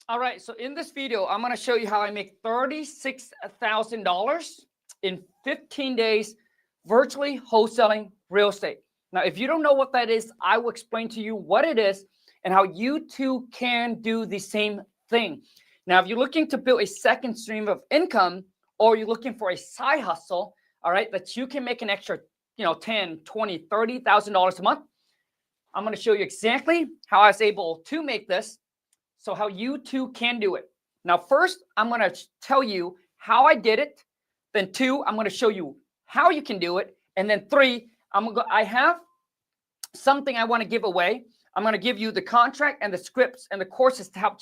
All right, so in this video, I'm going to show you how I make $36,000 in 15 days virtually wholesaling real estate. Now, if you don't know what that is, I will explain to you what it is and how you too can do the same thing. Now, if you're looking to build a second stream of income or you're looking for a side hustle, all right, that you can make an extra, 10, 20, $30,000 a month, I'm going to show you exactly how I was able to make this. So how you too can do it. Now, first, I'm going to tell you how I did it. Then 2, I'm going to show you how you can do it. And then 3, I have something I want to give away. I'm going to give you the contract and the scripts and the courses to help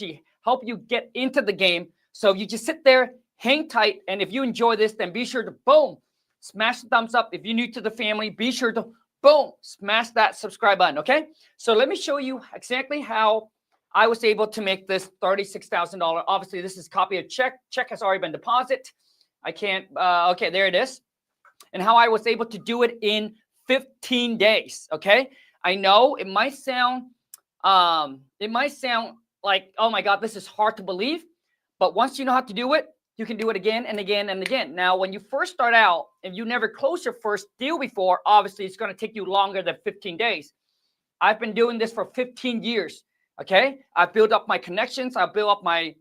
you get into the game. So you just sit there, hang tight. And if you enjoy this, then be sure to boom, smash the thumbs up. If you're new to the family, be sure to boom, smash that subscribe button. Okay. So let me show you exactly how I was able to make this $36,000. Obviously, this is a copy of check. Check has already been deposited. I can't. Okay, there it is. And how I was able to do it in 15 days. Okay, I know it might sound like, oh my God, this is hard to believe. But once you know how to do it, you can do it again and again and again. Now, when you first start out, if you never closed your first deal before, obviously it's going to take you longer than 15 days. I've been doing this for 15 years. Okay, I built up my connections. I built up my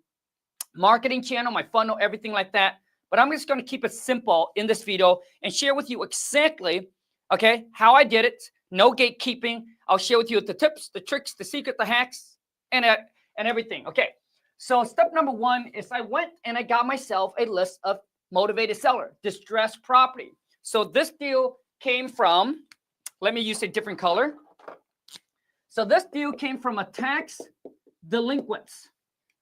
marketing channel, my funnel, everything like that. But I'm just going to keep it simple in this video and share with you exactly, okay, how I did it. No gatekeeping. I'll share with you the tips, the tricks, the secret, the hacks, and everything. Okay, so step number 1 is I went and I got myself a list of motivated seller, distressed property. So this deal came from, let me use a different color. So this deal came from a tax delinquents,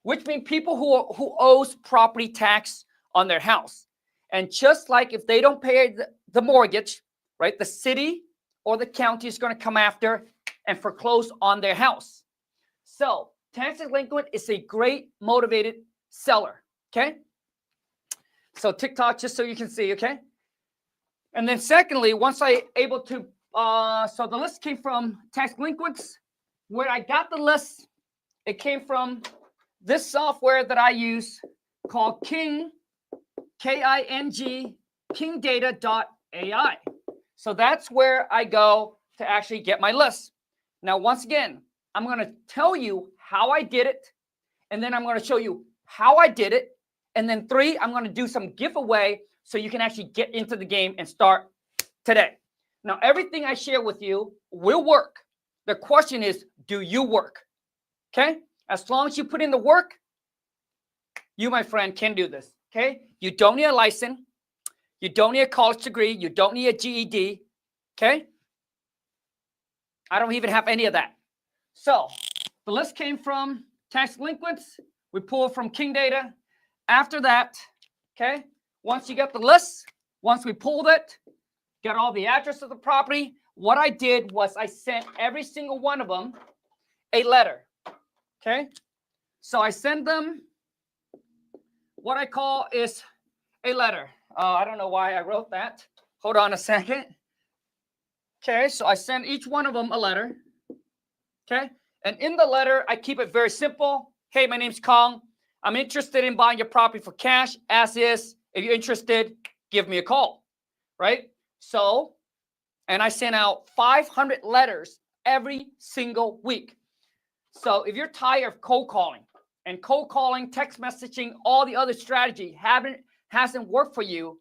which means people who owes property tax on their house. And just like if they don't pay the mortgage, right, the city or the county is going to come after and foreclose on their house. So tax delinquent is a great motivated seller, okay? So TikTok, just so you can see, okay? And then secondly, once I able to, so the list came from tax delinquents. Where I got the list, it came from this software that I use called Khang, K-I-N-G, kingdata.ai. So that's where I go to actually get my list. Now, once again, I'm going to tell you how I did it, and then I'm going to show you how I did it, and then 3, I'm going to do some giveaway so you can actually get into the game and start today. Now, everything I share with you will work. The question is, do you work? Okay? As long as you put in the work, you, my friend, can do this. Okay? You don't need a license. You don't need a college degree. You don't need a GED. Okay? I don't even have any of that. So the list came from tax delinquents. We pulled from King Data. After that, okay, once you get the list, once we pulled it, got all the address of the property, what I did was I sent every single one of them a letter, okay? So I send them what I call is a letter. I don't know why I wrote that. Hold on a second. Okay, so I send each one of them a letter, okay? And in the letter, I keep it very simple. Hey, my name's Khang. I'm interested in buying your property for cash, as is. If you're interested, give me a call, right? So, and I sent out 500 letters every single week. So if you're tired of cold calling, text messaging, all the other strategy hasn't worked for you,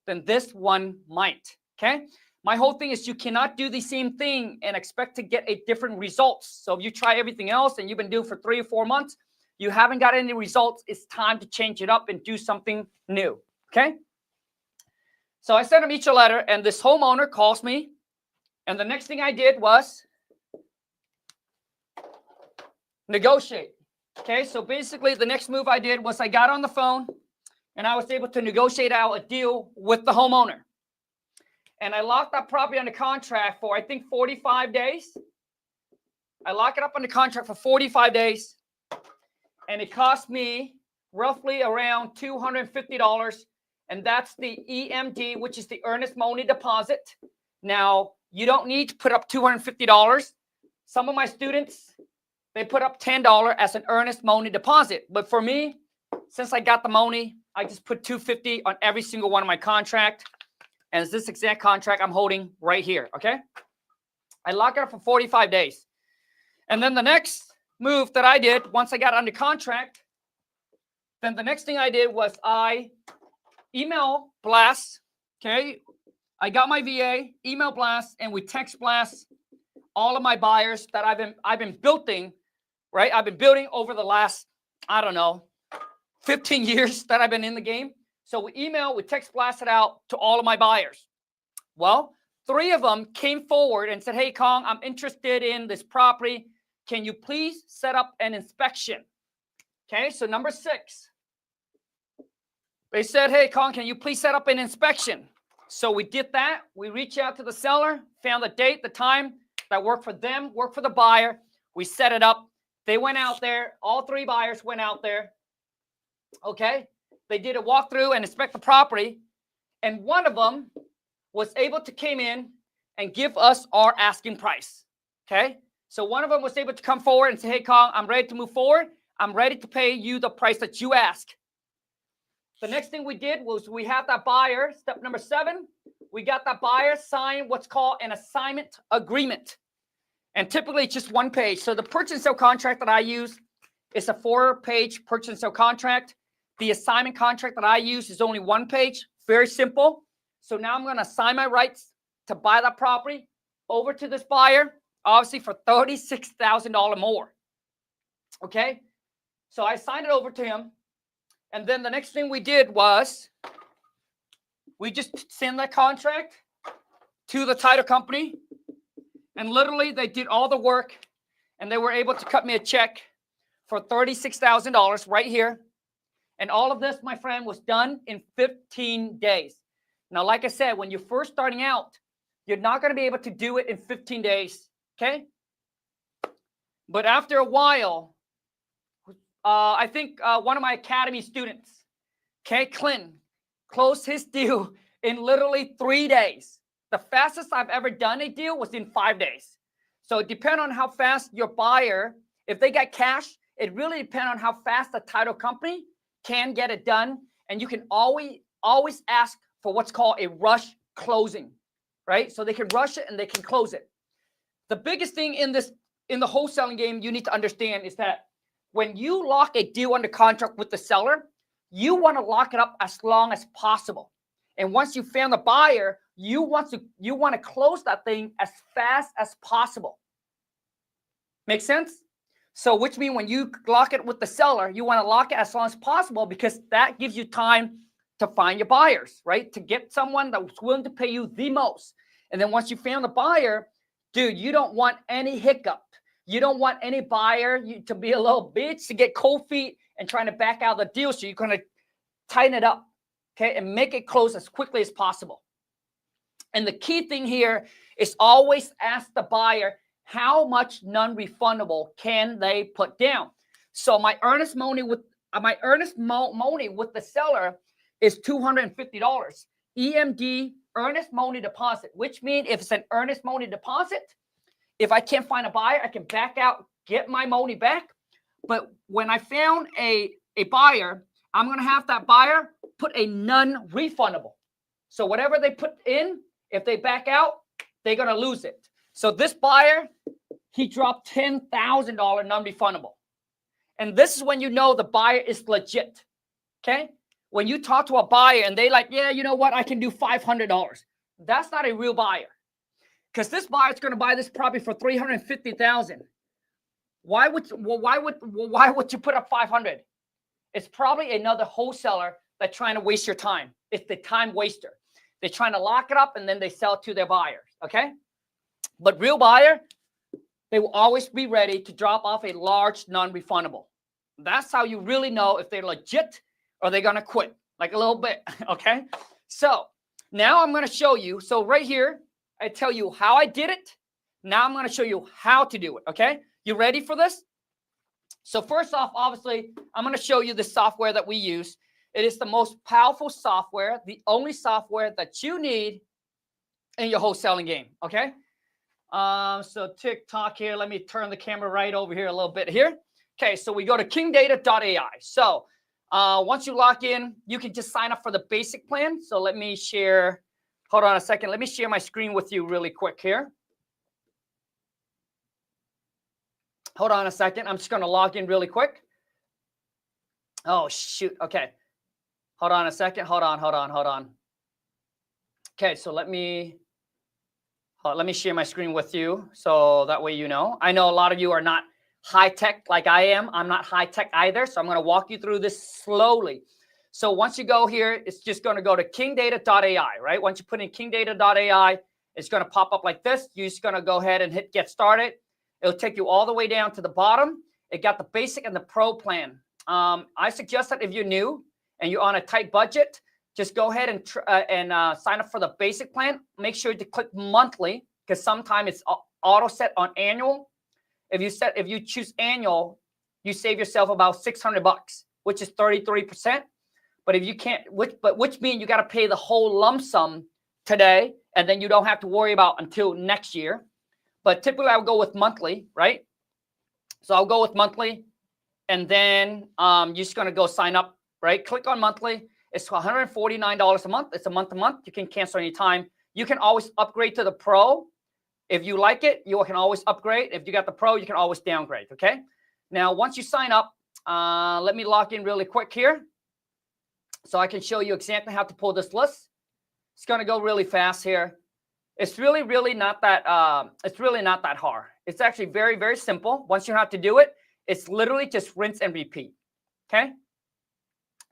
then this one might, okay? My whole thing is you cannot do the same thing and expect to get a different results. So if you try everything else and you've been doing for 3 or 4 months, you haven't got any results, it's time to change it up and do something new, okay? So I sent them each a letter, and this homeowner calls me, and the next thing I did was negotiate. Okay, so basically the next move I did was I got on the phone, and I was able to negotiate out a deal with the homeowner. And I locked that property under contract for, I think, 45 days. I locked it up under contract for 45 days, and it cost me roughly around $250. And that's the EMD, which is the earnest money deposit. Now, you don't need to put up $250. Some of my students, they put up $10 as an earnest money deposit. But for me, since I got the money, I just put $250 on every single one of my contract. And it's this exact contract I'm holding right here, okay? I lock it up for 45 days. And then the next move that I did, once I got under contract, then the next thing I did was I email blast, okay? I got my VA, email blast, and we text blast all of my buyers that I've been building, right? I've been building over the last, I don't know, 15 years that I've been in the game. So we text blasted out to all of my buyers. Well, 3 of them came forward and said, hey, Khang, I'm interested in this property. Can you please set up an inspection? Okay, so number 6. They said, hey, Khang, can you please set up an inspection? So we did that. We reached out to the seller, found the date, the time that worked for them, worked for the buyer. We set it up. They went out there. All 3 buyers went out there. Okay, they did a walkthrough and inspect the property. And one of them was able to came in and give us our asking price. Okay, so one of them was able to come forward and say, hey, Khang, I'm ready to move forward. I'm ready to pay you the price that you ask. The next thing we did was we had that buyer, step number 7, we got that buyer sign what's called an assignment agreement. And typically it's just 1 page. So the purchase and sale contract that I use is a 4-page purchase and sale contract. The assignment contract that I use is only 1 page, very simple. So now I'm going to assign my rights to buy that property over to this buyer, obviously for $36,000 more. Okay, so I signed it over to him. And then the next thing we did was we just sent that contract to the title company. And literally they did all the work and they were able to cut me a check for $36,000 right here. And all of this, my friend, was done in 15 days. Now, like I said, when you're first starting out, you're not going to be able to do it in 15 days, okay? But after a while, I think one of my academy students, okay, Clint, closed his deal in literally 3 days. The fastest I've ever done a deal was in 5 days. So it depends on how fast your buyer, if they get cash, it really depends on how fast the title company can get it done. And you can always ask for what's called a rush closing, right? So they can rush it and they can close it. The biggest thing in the wholesaling game you need to understand is that when you lock a deal under contract with the seller, you want to lock it up as long as possible. And once you found the buyer, you want to close that thing as fast as possible. Make sense? So which means when you lock it with the seller, you want to lock it as long as possible because that gives you time to find your buyers, right? To get someone that's willing to pay you the most. And then once you found the buyer, dude, you don't want any hiccup. You don't want any buyer to be a little bitch, to get cold feet and trying to back out the deal. So you're going to tighten it up, okay, and make it close as quickly as possible. And the key thing here is always ask the buyer, how much non-refundable can they put down? So my earnest money with the seller is $250. EMD, earnest money deposit, which means if it's an earnest money deposit, if I can't find a buyer, I can back out, get my money back. But when I found a buyer, I'm going to have that buyer put a non-refundable. So whatever they put in, if they back out, they're going to lose it. So this buyer, he dropped $10,000 non-refundable. And this is when you know the buyer is legit, okay? When you talk to a buyer and they like, yeah, you know what, I can do $500. That's not a real buyer. Because this buyer is going to buy this property for $350,000. Why would you put up $500? It's probably another wholesaler that's trying to waste your time. It's the time waster. They're trying to lock it up and then they sell it to their buyers. Okay, but real buyer, they will always be ready to drop off a large non-refundable. That's how you really know if they're legit or they're gonna quit, like a little bit. Okay, so now I'm gonna show you. So right here, I tell you how I did it. Now I'm going to show you how to do it, okay? You ready for this? So first off, obviously, I'm going to show you the software that we use. It is the most powerful software, the only software that you need in your wholesaling game, okay? So TikTok here, let me turn the camera right over here a little bit here. Okay, so we go to kingdata.ai. So once you log in, you can just sign up for the basic plan. So let me share, hold on a second. Let me share my screen with you really quick here. Hold on a second. I'm just going to log in really quick. Oh, shoot. Okay. Hold on a second. Hold on. Okay, so let me share my screen with you so that way you know. I know a lot of you are not high tech like I am. I'm not high tech either, so I'm going to walk you through this slowly. So once you go here, it's just going to go to kingdata.ai, right? Once you put in kingdata.ai, it's going to pop up like this. You're just going to go ahead and hit get started. It'll take you all the way down to the bottom. It got the basic and the pro plan. I suggest that if you're new and you're on a tight budget, just go ahead and sign up for the basic plan. Make sure to click monthly because sometimes it's auto set on annual. If you choose annual, you save yourself about $600, which is 33%. But if you can't, which means you got to pay the whole lump sum today, and then you don't have to worry about until next year. But typically, I would go with monthly, right? So I'll go with monthly, and then you're just gonna go sign up, right? Click on monthly. It's $149 a month. It's a month-to-month. You can cancel anytime. You can always upgrade to the pro. If you like it, you can always upgrade. If you got the pro, you can always downgrade, okay? Now, once you sign up, let me log in really quick here so I can show you exactly how to pull this list. It's going to go really fast here. It's really not that hard. It's actually very, very simple. Once you know how to do it, it's literally just rinse and repeat, okay?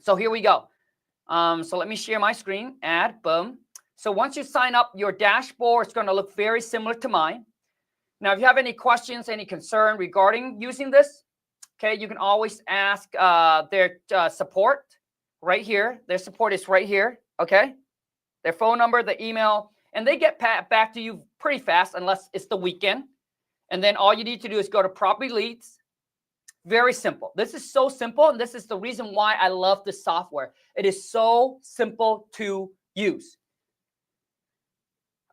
So here we go. So let me share my screen, add, boom. So once you sign up, your dashboard is going to look very similar to mine. Now, if you have any questions, any concern regarding using this, okay, you can always ask their support right here. Their support is right here, okay? Their phone number, the email, and they get back to you pretty fast unless it's the weekend. And then all you need to do is go to property leads. Very simple. This is so simple, and this is the reason why I love this software. It is so simple to use.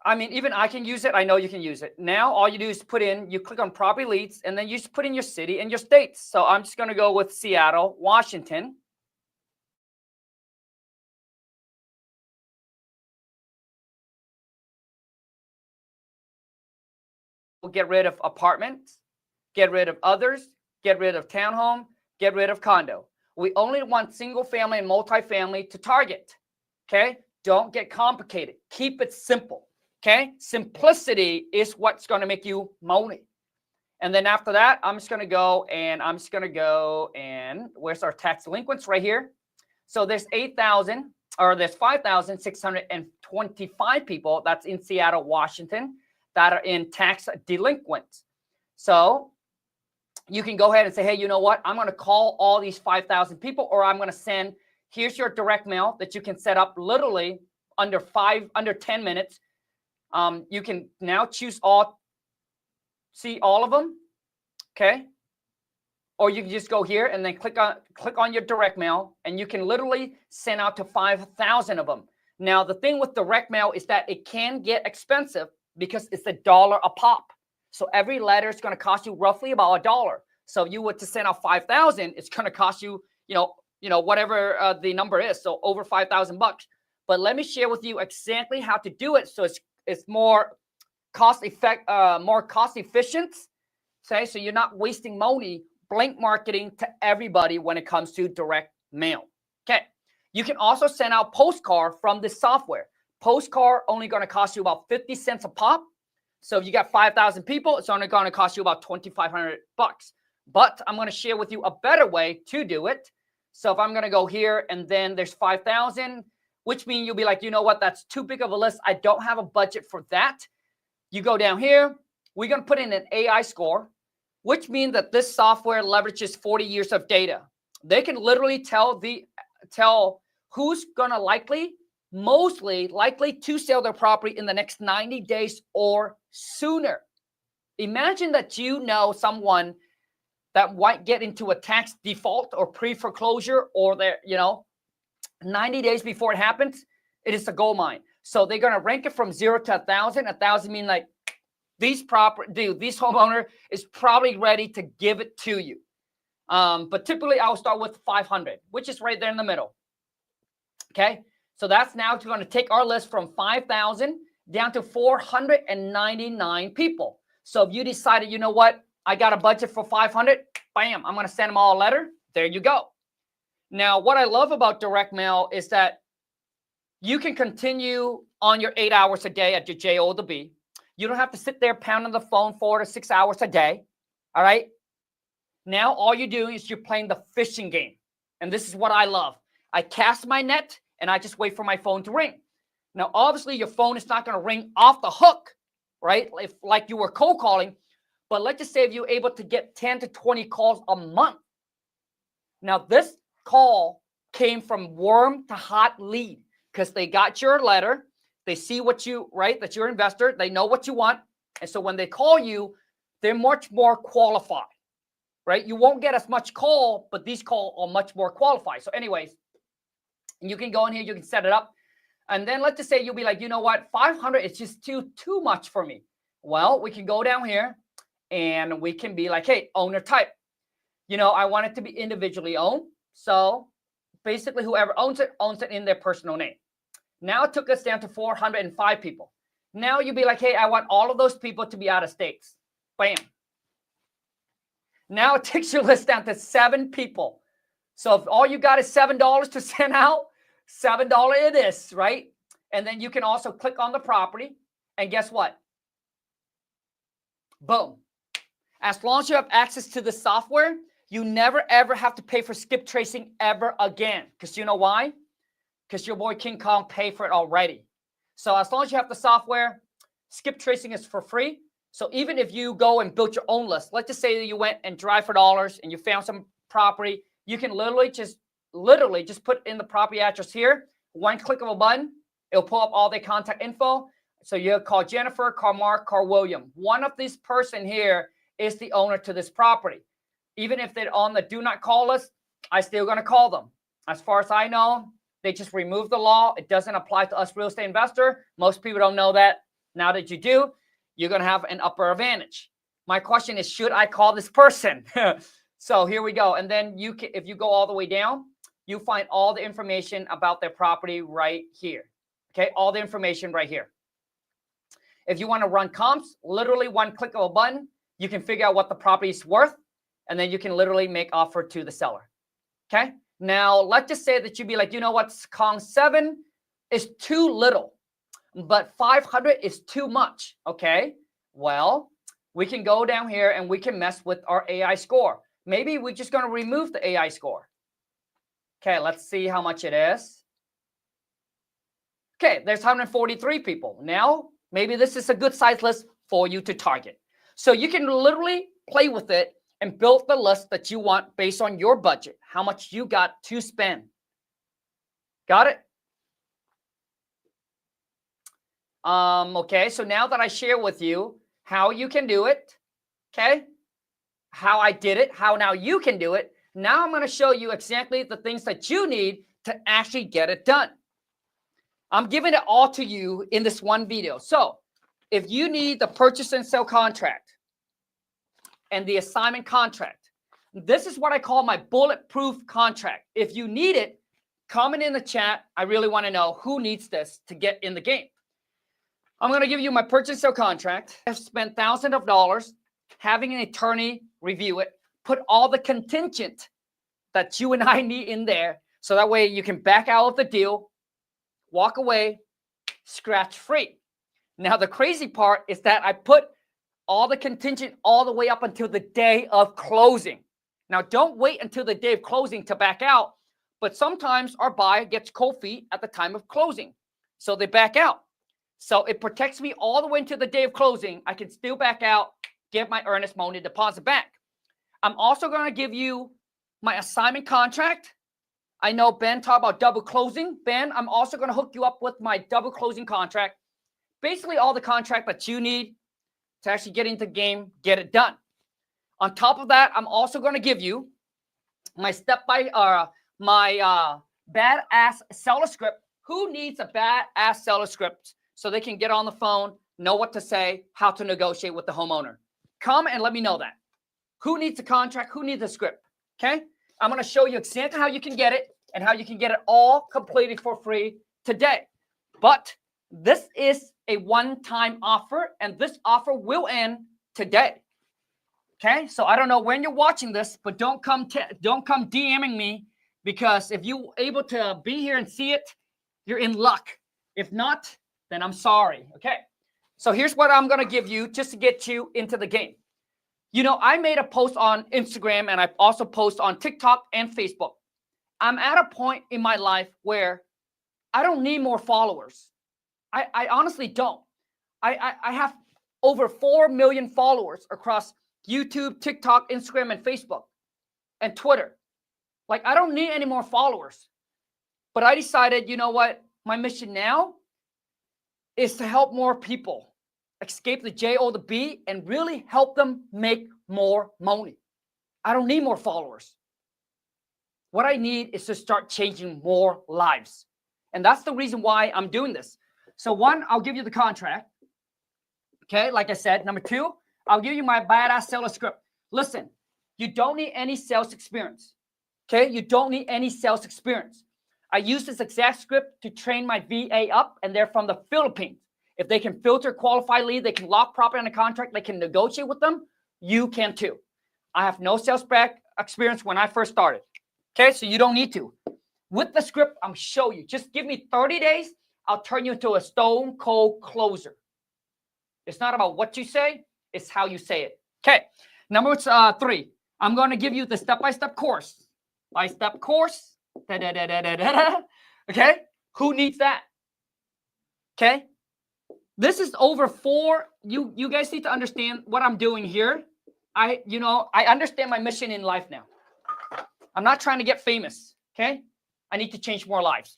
I mean, even I can use it. I know you can use it. Now, all you do is you click on property leads, and then you just put in your city and your states. So I'm just going to go with Seattle, Washington. We'll get rid of apartments, get rid of others, get rid of townhome, get rid of condo. We only want single family and multifamily to target, okay? Don't get complicated. Keep it simple. Okay, simplicity is what's going to make you money. And then after that, I'm just going to go and where's our tax delinquents right here? So there's 8,000 or there's 5,625 people that's in Seattle, Washington that are in tax delinquents. So you can go ahead and say, hey, you know what? I'm going to call all these 5,000 people, or I'm going to send, here's your direct mail that you can set up literally under 10 minutes. You can now choose see all of them, okay? Or you can just go here and then click on your direct mail, and you can literally send out to 5,000 of them. Now, the thing with direct mail is that it can get expensive because it's $1 a pop. So every letter is going to cost you roughly about $1. So if you were to send out 5,000, it's going to cost you, whatever the number is. So over $5,000. But let me share with you exactly how to do it. So it's more cost efficient. Okay, so you're not wasting money blank marketing to everybody when it comes to direct mail. Okay, you can also send out postcard from this software. Postcard only going to cost you about 50 cents a pop. So if you got 5,000 people, it's only going to cost you about $2,500. But I'm going to share with you a better way to do it. So if I'm going to go here and then there's 5,000. Which means you'll be like, you know what, that's too big of a list. I don't have a budget for that. You go down here. We're going to put in an AI score, which means that this software leverages 40 years of data. They can literally tell who's going to mostly likely to sell their property in the next 90 days or sooner. Imagine that you know someone that might get into a tax default or pre-foreclosure, or 90 days before it happens, it is a gold mine. So they're going to rank it from 0 to 1,000. 1,000 mean like this homeowner is probably ready to give it to you. But typically I'll start with 500, which is right there in the middle. Okay, so that's now going to take our list from 5,000 down to 499 people. So if you decided, you know what, I got a budget for 500, bam, I'm going to send them all a letter. There you go. Now, what I love about direct mail is that you can continue on your 8 hours a day at your JO to B. You don't have to sit there pounding the phone 4 to 6 hours a day. All right. Now, all you do is you're playing the fishing game. And this is what I love. I cast my net and I just wait for my phone to ring. Now, obviously, your phone is not going to ring off the hook, right? If like you were cold calling. But let's just say if you're able to get 10 to 20 calls a month. Now, this call came from warm to hot lead because they got your letter. They see what you, right, that you're an investor. They know what you want. And so when they call you, they're much more qualified, right? You won't get as much call, but these calls are much more qualified. So anyways, you can go in here, you can set it up. And then let's just say you'll be like, you know what, 500 is just too much for me. Well, we can go down here and we can be like, hey, owner type. You know, I want it to be individually owned. So basically whoever owns it in their personal name. Now it took us down to 405 people. Now you'll be like, hey, I want all of those people to be out of states. Bam. Now it takes your list down to 7 people. So if all you got is $7 to send out, $7 it is, right? And then you can also click on the property. And guess what? Boom. As long as you have access to the software, you never, ever have to pay for skip tracing ever again. Because you know why? Because your boy King Kong paid for it already. So as long as you have the software, skip tracing is for free. So even if you go and build your own list, let's just say that you went and drive for dollars and you found some property, you can literally just put in the property address here. One click of a button, it'll pull up all their contact info. So you call Jennifer, call Mark, call William. One of these person here is the owner to this property. Even if they're on the do not call list, I'm still going to call them. As far as I know, they just removed the law. It doesn't apply to us real estate investor. Most people don't know that. Now that you do, you're going to have an upper advantage. My question is, should I call this person? So here we go. And then you can, if you go all the way down, you find all the information about their property right here. Okay, all the information right here. If you want to run comps, literally one click of a button, you can figure out what the property is worth, and then you can literally make offer to the seller. Okay, now let's just say that you'd be like, you know what, Khang, 7 is too little, but 500 is too much. Okay, well, we can go down here and we can mess with our AI score. Maybe we're just going to remove the AI score. Okay, let's see how much it is. Okay, there's 143 people. Now, maybe this is a good size list for you to target. So you can literally play with it and build the list that you want based on your budget, how much you got to spend. Got it? Okay, so now that I share with you how you can do it, okay, how I did it, how now you can do it, now I'm going to show you exactly the things that you need to actually get it done. I'm giving it all to you in this one video. So if you need the purchase and sell contract and the assignment contract, this is what I call my bulletproof contract. If you need it, comment in the chat. I really want to know who needs this to get in the game. I'm going to give you my purchase and sell contract. I've spent thousands of dollars having an attorney review it, put all the contingent that you and I need in there. So that way you can back out of the deal, walk away, scratch free. Now, the crazy part is that I put all the contingent all the way up until the day of closing. Now, don't wait until the day of closing to back out, but sometimes our buyer gets cold feet at the time of closing, so they back out. So it protects me all the way until the day of closing. I can still back out, get my earnest money deposit back. I'm also going to give you my assignment contract. I know Ben talked about double closing. Ben, I'm also going to hook you up with my double closing contract. Basically, all the contract that you need to actually get into the game, get it done. On top of that, I'm also going to give you my badass seller script. Who needs a badass seller script so they can get on the phone, know what to say, how to negotiate with the homeowner. Comment and let me know that. Who needs a contract? Who needs a script? Okay? I'm going to show you exactly how you can get it and how you can get it all completely for free today. But this is a one-time offer, and this offer will end today. Okay? So I don't know when you're watching this, but don't come DMing me, because if you're able to be here and see it, you're in luck. If not, then I'm sorry. Okay? So here's what I'm going to give you just to get you into the game. You know, I made a post on Instagram, and I also post on TikTok and Facebook. I'm at a point in my life where I don't need more followers. I honestly don't. I have over 4 million followers across YouTube, TikTok, Instagram, and Facebook, and Twitter. Like, I don't need any more followers. But I decided, you know what? My mission now is to help more people escape the J O the B and really help them make more money. I don't need more followers. What I need is to start changing more lives. And that's the reason why I'm doing this. So one, I'll give you the contract. Okay, like I said. Number two, I'll give you my badass seller script. Listen, you don't need any sales experience. Okay, you don't need any sales experience. I use this exact script to train my VA up, and they're from the Philippines. If they can filter qualified lead, they can lock property on a contract, they can negotiate with them, you can too. I have no sales back experience when I first started. Okay, so you don't need to. With the script, I'm show you. Just give me 30 days, I'll turn you into a stone cold closer. It's not about what you say, it's how you say it. Okay, number three, I'm going to give you the step-by-step course. By-step course. Okay, who needs that? Okay, this is over you guys need to understand what I'm doing here. I understand my mission in life now. I'm not trying to get famous. Okay, I need to change more lives.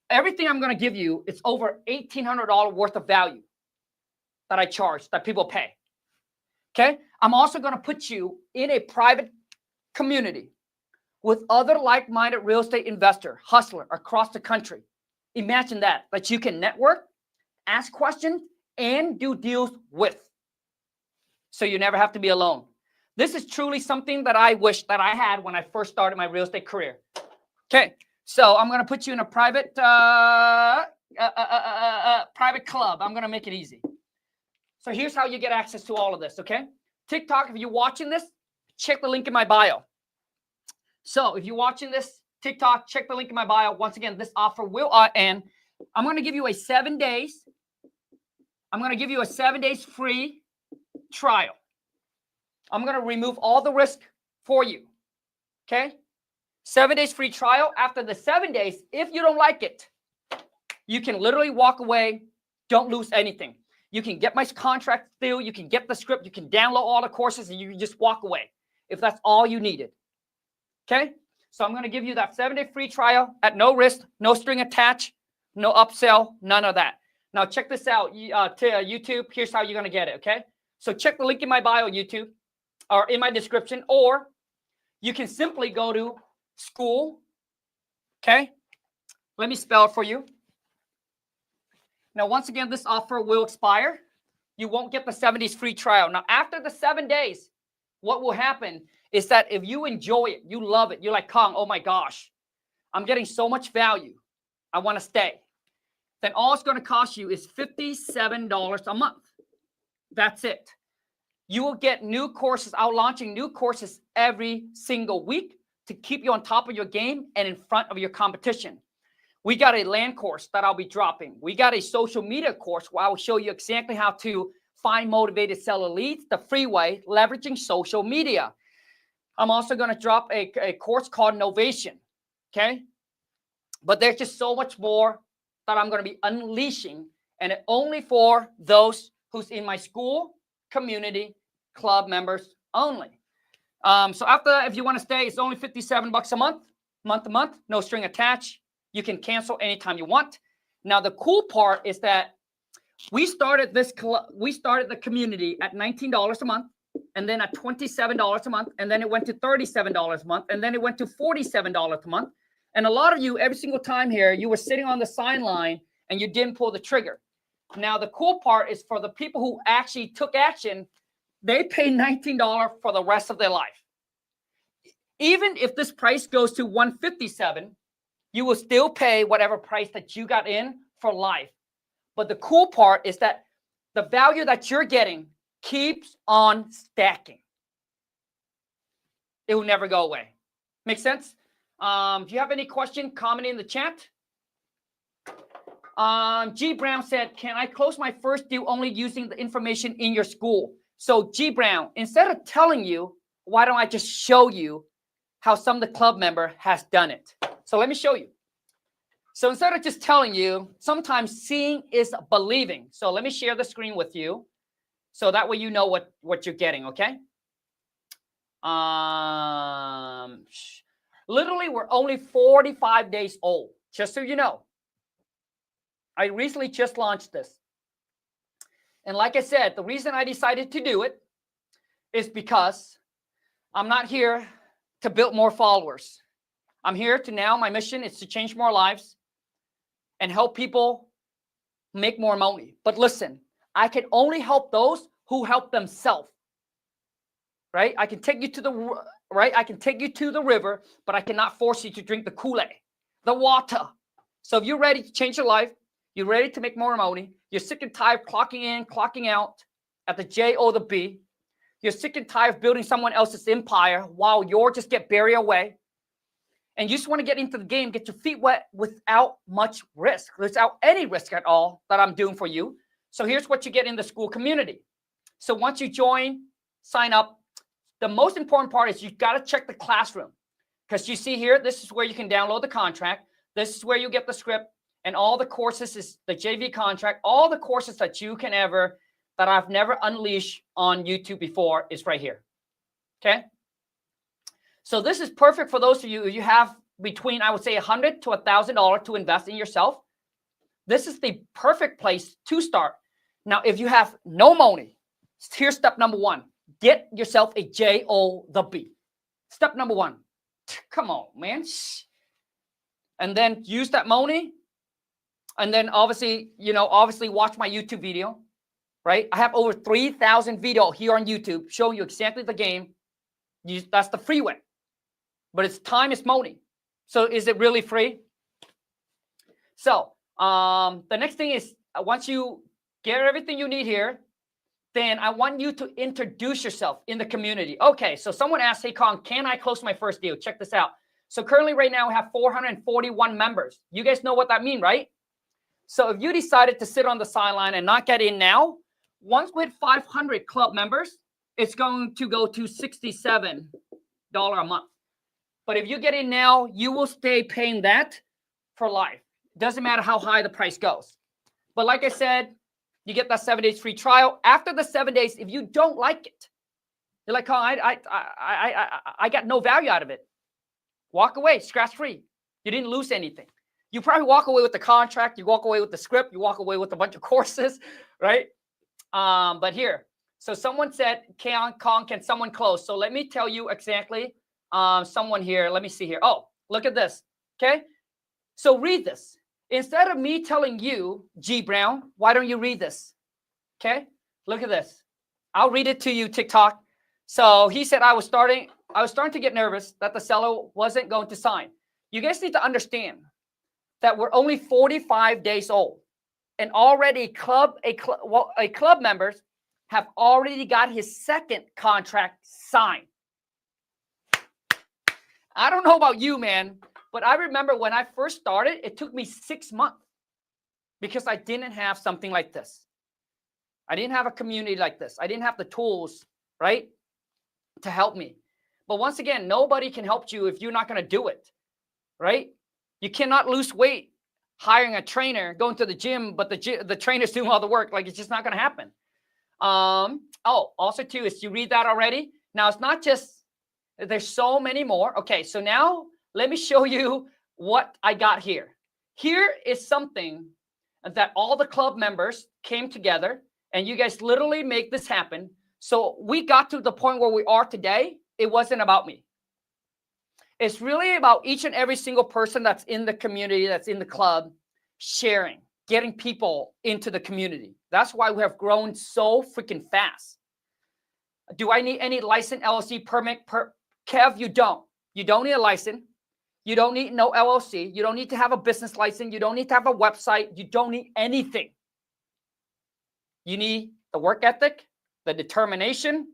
Everything I'm going to give you is over $1,800 worth of value that I charge, that people pay. Okay, I'm also going to put you in a private community with other like-minded real estate investor, hustler across the country. Imagine that you can network, ask questions, and do deals with. So you never have to be alone. This is truly something that I wish that I had when I first started my real estate career. Okay, so I'm going to put you in a private private club. I'm going to make it easy. So here's how you get access to all of this, okay? TikTok, if you're watching this, check the link in my bio. So if you're watching this, TikTok, check the link in my bio. Once again, this offer will end. I'm going to give you a 7 days. I'm going to give you a 7 days free trial. I'm going to remove all the risk for you. Okay? 7 days free trial. After the 7 days, if you don't like it, you can literally walk away. Don't lose anything. You can get my contract still. You can get the script. You can download all the courses, and you can just walk away if that's all you needed. Okay? So I'm going to give you that 7-day free trial at no risk, no string attached, no upsell, none of that. Now check this out, YouTube. Here's how you're going to get it, okay? So check the link in my bio, YouTube, or in my description, or you can simply go to school, okay? Let me spell it for you. Now, once again, this offer will expire. You won't get the 7 days free trial. Now, after the 7 days, what will happen is that if you enjoy it, you love it, you're like, Khang, oh my gosh, I'm getting so much value, I want to stay. Then all it's going to cost you is $57 a month. That's it. You will get new courses. I'm launching new courses every single week to keep you on top of your game and in front of your competition. We got a land course that I'll be dropping. We got a social media course where I will show you exactly how to find motivated seller leads the free way, leveraging social media. I'm also going to drop a course called Novation, okay? But there's just so much more that I'm going to be unleashing, and only for those who's in my school, community, club members only. So after, if you want to stay, it's only $57 a month to month, no string attached. You can cancel anytime you want. Now, the cool part is that we started the community at $19 a month, and then at $27 a month, and then it went to $37 a month, and then it went to $47 a month. And a lot of you, every single time here, you were sitting on the sideline and you didn't pull the trigger. Now, the cool part is for the people who actually took action, they pay $19 for the rest of their life. Even if this price goes to $157, you will still pay whatever price that you got in for life. But the cool part is that the value that you're getting keeps on stacking. It will never go away. Make sense? If you have any question, comment in the chat. G Brown said, can I close my first deal only using the information in your school? So G Brown, instead of telling you, why don't I just show you how some of the club member has done it? So let me show you. So instead of just telling you, sometimes seeing is believing. So let me share the screen with you. So that way you know what you're getting, okay? Literally, we're only 45 days old, just so you know. I recently just launched this. And like I said, the reason I decided to do it is because I'm not here to build more followers. I'm here to now, my mission is to change more lives and help people make more money. But listen, I can only help those who help themselves. Right? I can take you to the river, but I cannot force you to drink the Kool-Aid, the water. So if you're ready to change your life, you're ready to make more money, you're sick and tired of clocking in, clocking out at the J or the B, you're sick and tired of building someone else's empire while yours just get buried away, and you just want to get into the game, get your feet wet without much risk, without any risk at all that I'm doing for you. So here's what you get in the school community. So once you join, sign up, the most important part is you got to check the classroom, because you see here, this is where you can download the contract. This is where you get the script, and all the courses is the JV contract. All the courses that you can ever, that I've never unleashed on YouTube before is right here. Okay. So this is perfect for those of you who you have between, I would say, $100 to $1,000 to invest in yourself. This is the perfect place to start. Now, if you have no money, here's step number one. Get yourself a JOB. Step number one. Come on, man. And then use that money. And then obviously watch my YouTube video, right? I have over 3,000 videos here on YouTube showing you exactly the game. That's the free way. But it's time is money. So is it really free? So the next thing is, once you get everything you need here, then I want you to introduce yourself in the community. Okay, so someone asked, hey, Khang, can I close my first deal? Check this out. So currently right now we have 441 members. You guys know what that means, right? So if you decided to sit on the sideline and not get in now, once we hit 500 club members, it's going to go to $67 a month. But if you get in now, you will stay paying that for life. Doesn't matter how high the price goes. But like I said, you get that 7 days free trial. After the 7 days, if you don't like it, you're like, oh, I got no value out of it. Walk away, scratch free. You didn't lose anything. You probably walk away with the contract. You walk away with the script. You walk away with a bunch of courses, right? But here, so someone said, Khang, can someone close? So let me tell you exactly. Someone here, let me see here. Oh, look at this. Okay. So read this. Instead of me telling you, G Brown, why don't you read this? Okay. Look at this. I'll read it to you, TikTok. So he said, I was starting to get nervous that the seller wasn't going to sign. You guys need to understand that we're only 45 days old, and already club members have already got his second contract signed. I don't know about you, man, but I remember when I first started, it took me 6 months because I didn't have something like this. I didn't have a community like this. I didn't have the tools, right, to help me. But once again, nobody can help you if you're not going to do it, right? You cannot lose weight hiring a trainer, going to the gym, but the trainer's doing all the work. Like, it's just not going to happen. Also too, is you read that already? Now, it's not just, there's so many more. Okay, so now let me show you what I got here. Here is something that all the club members came together, and you guys literally make this happen. So we got to the point where we are today. It wasn't about me. It's really about each and every single person that's in the community, that's in the club, sharing. getting people into the community. That's why we have grown so freaking fast. Do I need any license, LLC, permit? Kev, you don't. You don't need a license. You don't need no LLC. You don't need to have a business license. You don't need to have a website. You don't need anything. You need the work ethic, the determination,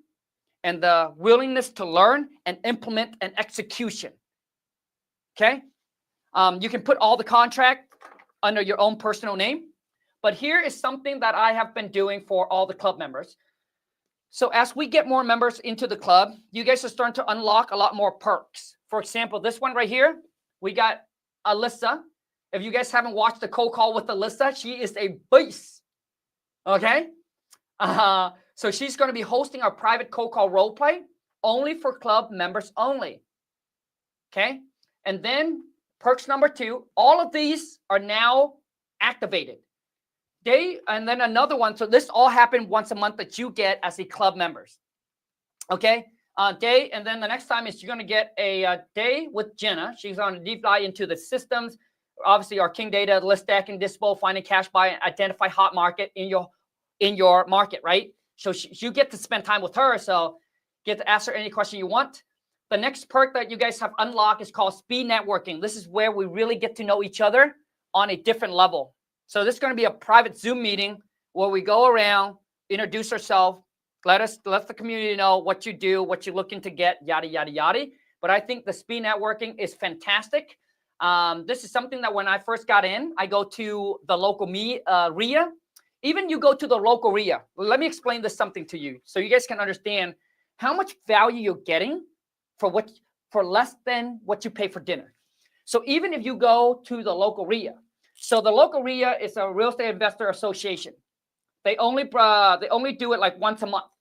and the willingness to learn and implement and execution. Okay? You can put all the contract under your own personal name. But here is something that I have been doing for all the club members. So as we get more members into the club, you guys are starting to unlock a lot more perks. For example, this one right here, we got Alyssa. If you guys haven't watched the cold call with Alyssa, she is a beast. Okay? So she's going to be hosting our private cold call role play only for club members only. Okay? And then perks number 2, all of these are now activated. And then another one. So this all happened once a month that you get as a club members. Okay? Day, and then the next time is you're going to get a day with Jenna. She's going to deep dive into the systems, obviously our King data, list stacking, dispo, finding cash buy, identify hot market in your market, right? So you get to spend time with her, so get to ask her any question you want. The next perk that you guys have unlocked is called speed networking. This is where we really get to know each other on a different level. So this is going to be a private Zoom meeting where we go around, introduce ourselves, let the community know what you do, what you're looking to get, yada, yada, yada. But I think the speed networking is fantastic. This is something that when I first got in, I go to the local RIA. Even you go to the local RIA. Let me explain this something to you so you guys can understand how much value you're getting for less than what you pay for dinner. So even if you go to the local RIA, so the local RIA is a real estate investor association. They only do it like once a month,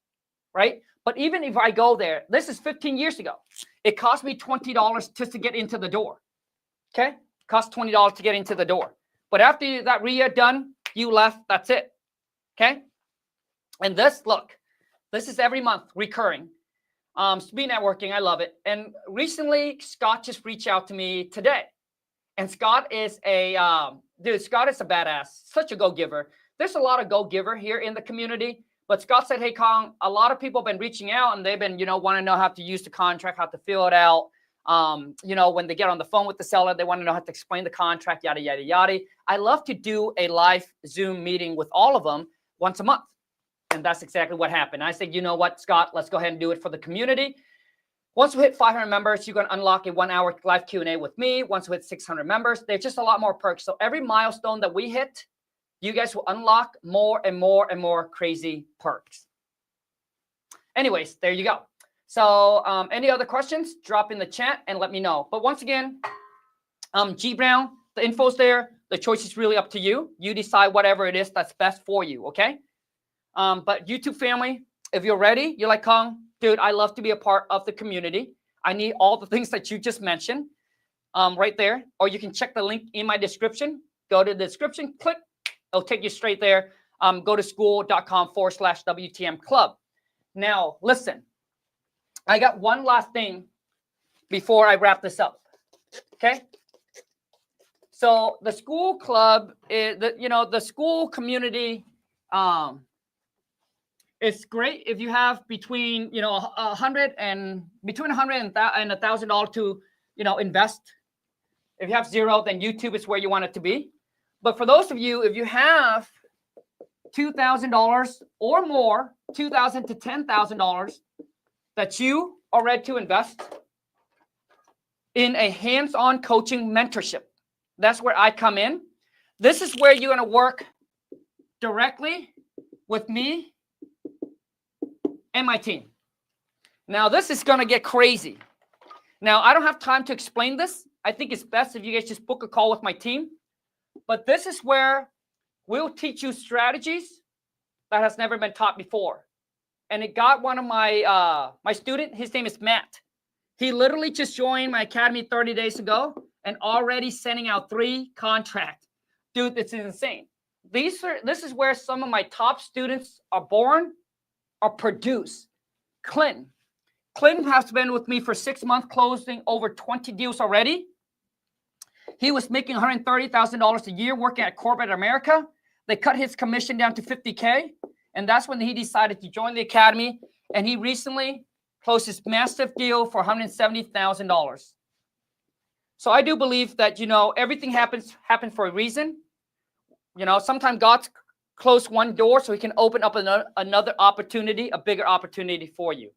right? But even if I go there, this is 15 years ago. It cost me $20 just to get into the door. Okay? It cost $20 to get into the door. But after that RIA done, you left, that's it. Okay? And this is every month recurring. Speed networking, I love it. And recently, Scott just reached out to me today. And Scott is Scott is a badass, such a go-giver. There's a lot of go-giver here in the community. But Scott said, hey, Khang, a lot of people have been reaching out and they've been, want to know how to use the contract, how to fill it out. When they get on the phone with the seller, they want to know how to explain the contract, yada, yada, yada. I love to do a live Zoom meeting with all of them once a month. And that's exactly what happened. I said, you know what, Scott, let's go ahead and do it for the community. Once we hit 500 members, you're going to unlock a 1-hour live Q&A with me. Once we hit 600 members, there's just a lot more perks. So every milestone that we hit, you guys will unlock more and more and more crazy perks. Anyways, there you go. So any other questions, drop in the chat and let me know. But once again, G Brown, the info's there. The choice is really up to you. You decide whatever it is that's best for you, okay? But YouTube family, if you're ready, you're like, Khang, dude, I love to be a part of the community. I need all the things that you just mentioned right there. Or you can check the link in my description. Go to the description, click. It'll take you straight there. Go to school.com/WTM club. Now, listen. I got one last thing before I wrap this up. Okay? So the school club is the school community it's great if you have between $100 and $1,000 to invest. If you have zero, then YouTube is where you want it to be. But for those of you, if you have $2,000 or more, $2,000 to $10,000 that you are ready to invest in a hands-on coaching mentorship, that's where I come in. This is where you're going to work directly with me and my team. Now, this is going to get crazy. Now, I don't have time to explain this. I think it's best if you guys just book a call with my team. But this is where we'll teach you strategies that has never been taught before. And it got one of my my student, his name is Matt. He literally just joined my academy 30 days ago and already sending out 3 contracts. Dude, it's insane. This is where some of my top students are born or produced. Clinton has been with me for 6 months, closing over 20 deals already. He was making $130,000 a year working at corporate America. They cut his commission down to $50K. And that's when he decided to join the academy. And he recently closed his massive deal for $170,000. So I do believe that, everything happens for a reason. Sometimes God's closed one door so he can open up another opportunity, a bigger opportunity for you.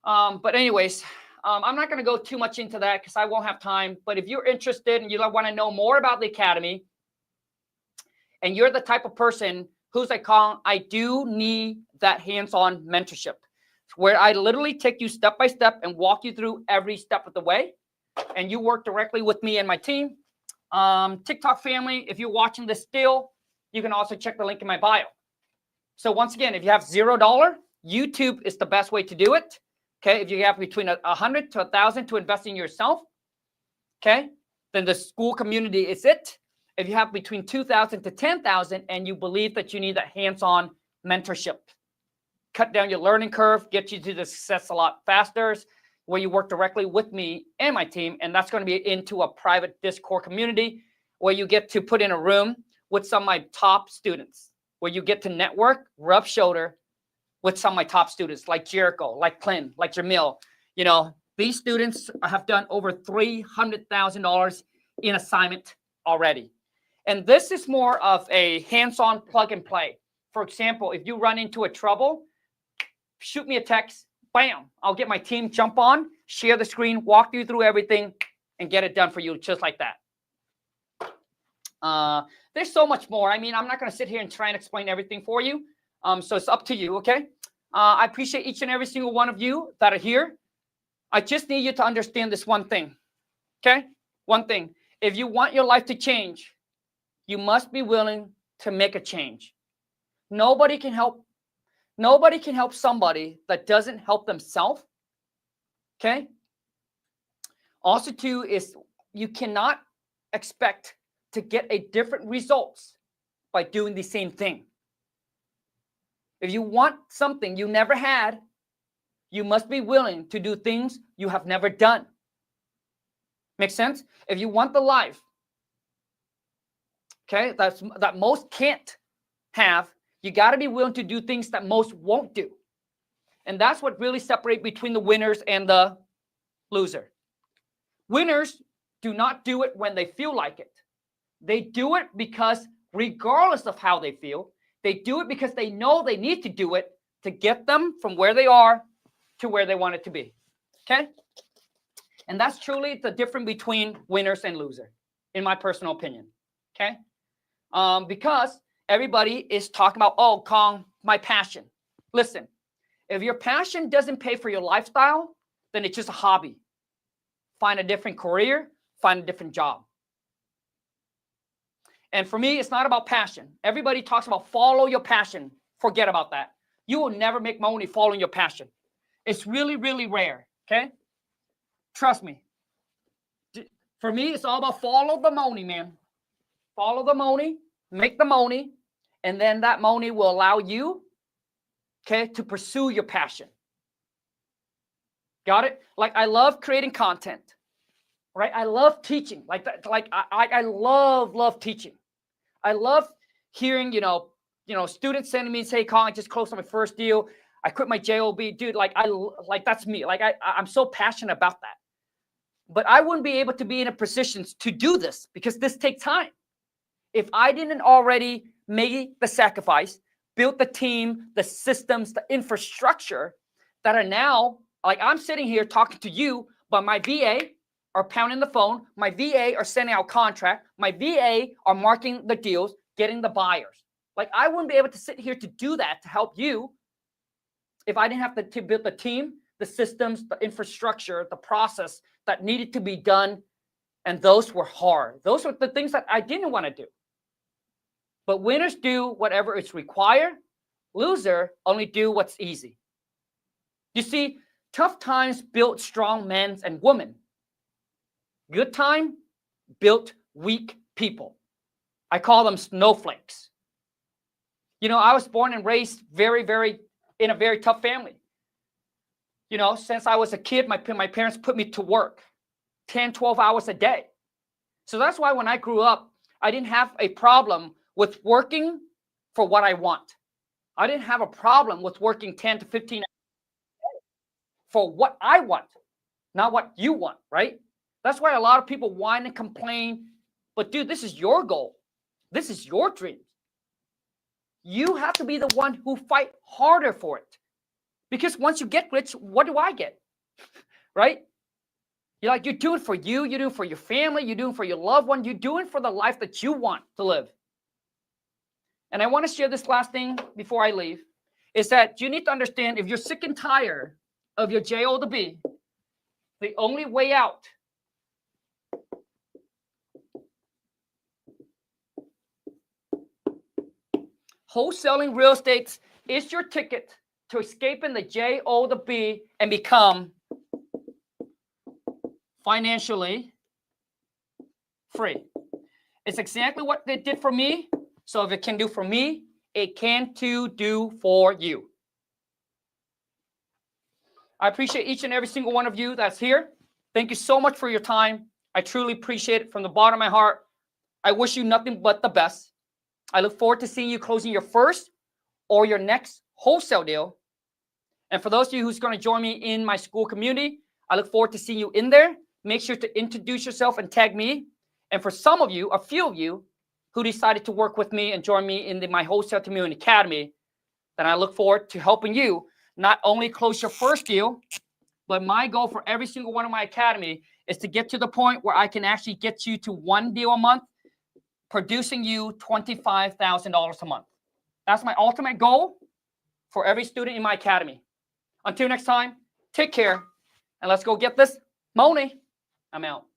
But anyways, I'm not going to go too much into that because I won't have time. But if you're interested and you want to know more about the academy, and you're the type of person who's like, Khang, I do need that hands-on mentorship where I literally take you step by step and walk you through every step of the way. And you work directly with me and my team. TikTok family, if you're watching this still, you can also check the link in my bio. So once again, if you have $0, YouTube is the best way to do it. Okay, if you have between 100 to 1,000 to invest in yourself, okay, then the school community is it. If you have between 2,000 to 10,000 and you believe that you need that hands-on mentorship, cut down your learning curve, get you to the success a lot faster, where you work directly with me and my team, and that's going to be into a private Discord community where you get to put in a room with some of my top students, where you get to network, rub shoulder with some of my top students like Jericho, like Clint, like Jamil. These students have done over $300,000 in assignment already. And this is more of a hands-on plug and play. For example, if you run into a trouble, shoot me a text, bam, I'll get my team, jump on, share the screen, walk you through everything, and get it done for you just like that. There's so much more. I mean, I'm not going to sit here and try and explain everything for you. So it's up to you, okay? I appreciate each and every single one of you that are here. I just need you to understand this one thing, okay? One thing. If you want your life to change, you must be willing to make a change. Nobody can help somebody that doesn't help themselves, okay? Also, too, is you cannot expect to get a different results by doing the same thing. If you want something you never had, you must be willing to do things you have never done. Make sense? If you want the life, okay, that most can't have, you got to be willing to do things that most won't do. And that's what really separates between the winners and the loser. Winners do not do it when they feel like it. They do it because regardless of how they feel, they do it because they know they need to do it to get them from where they are to where they want it to be. Okay? And that's truly the difference between winners and losers, in my personal opinion. Okay? Because everybody is talking about, oh, Khang, my passion. Listen, if your passion doesn't pay for your lifestyle, then it's just a hobby. Find a different career, find a different job. And for me, it's not about passion. Everybody talks about follow your passion. Forget about that. You will never make money following your passion. It's really, really rare, okay? Trust me. For me, it's all about follow the money, man. Follow the money, make the money, and then that money will allow you, okay, to pursue your passion. Got it? Like, I love creating content, right? I love teaching. Like that, I love teaching. I love hearing, students sending me and say, Khang, I just closed on my first deal. I quit my job, dude. That's me. I'm so passionate about that. But I wouldn't be able to be in a position to do this because this takes time. If I didn't already make the sacrifice, build the team, the systems, the infrastructure that are now, like I'm sitting here talking to you, but my VA are pounding the phone. My VA are sending out contract. My VA are marking the deals, getting the buyers. Like, I wouldn't be able to sit here to do that to help you if I didn't have to build the team, the systems, the infrastructure, the process that needed to be done. And those were hard. Those were the things that I didn't want to do. But winners do whatever is required. Loser only do what's easy. You see, tough times built strong men and women. Good time built weak people. I call them snowflakes. I was born and raised in a very tough family. Since I was a kid, my parents put me to work 10, 12 hours a day. So that's why when I grew up, I didn't have a problem with working for what I want. I didn't have a problem with working 10 to 15 hours for what I want, not what you want, right? That's why a lot of people whine and complain. But dude, this is your goal. This is your dream. You have to be the one who fight harder for it. Because once you get rich, what do I get? Right? You're like, you do it for you do it for your family, you do it for your loved one, you do it for the life that you want to live. And I want to share this last thing before I leave, is that you need to understand, if you're sick and tired of your job, the only way out wholesaling real estate is your ticket to escaping the job and become financially free. It's exactly what they did for me. So if it can do for me, it can too do for you. I appreciate each and every single one of you that's here. Thank you so much for your time. I truly appreciate it from the bottom of my heart. I wish you nothing but the best. I look forward to seeing you closing your first or your next wholesale deal. And for those of you who's going to join me in my school community, I look forward to seeing you in there. Make sure to introduce yourself and tag me. And for some of you, a few of you, who decided to work with me and join me in my Wholesale Community Academy, then I look forward to helping you not only close your first deal, but my goal for every single one of my academy is to get to the point where I can actually get you to one deal a month, producing you $25,000 a month. That's my ultimate goal for every student in my academy. Until next time, take care, and let's go get this money. I'm out.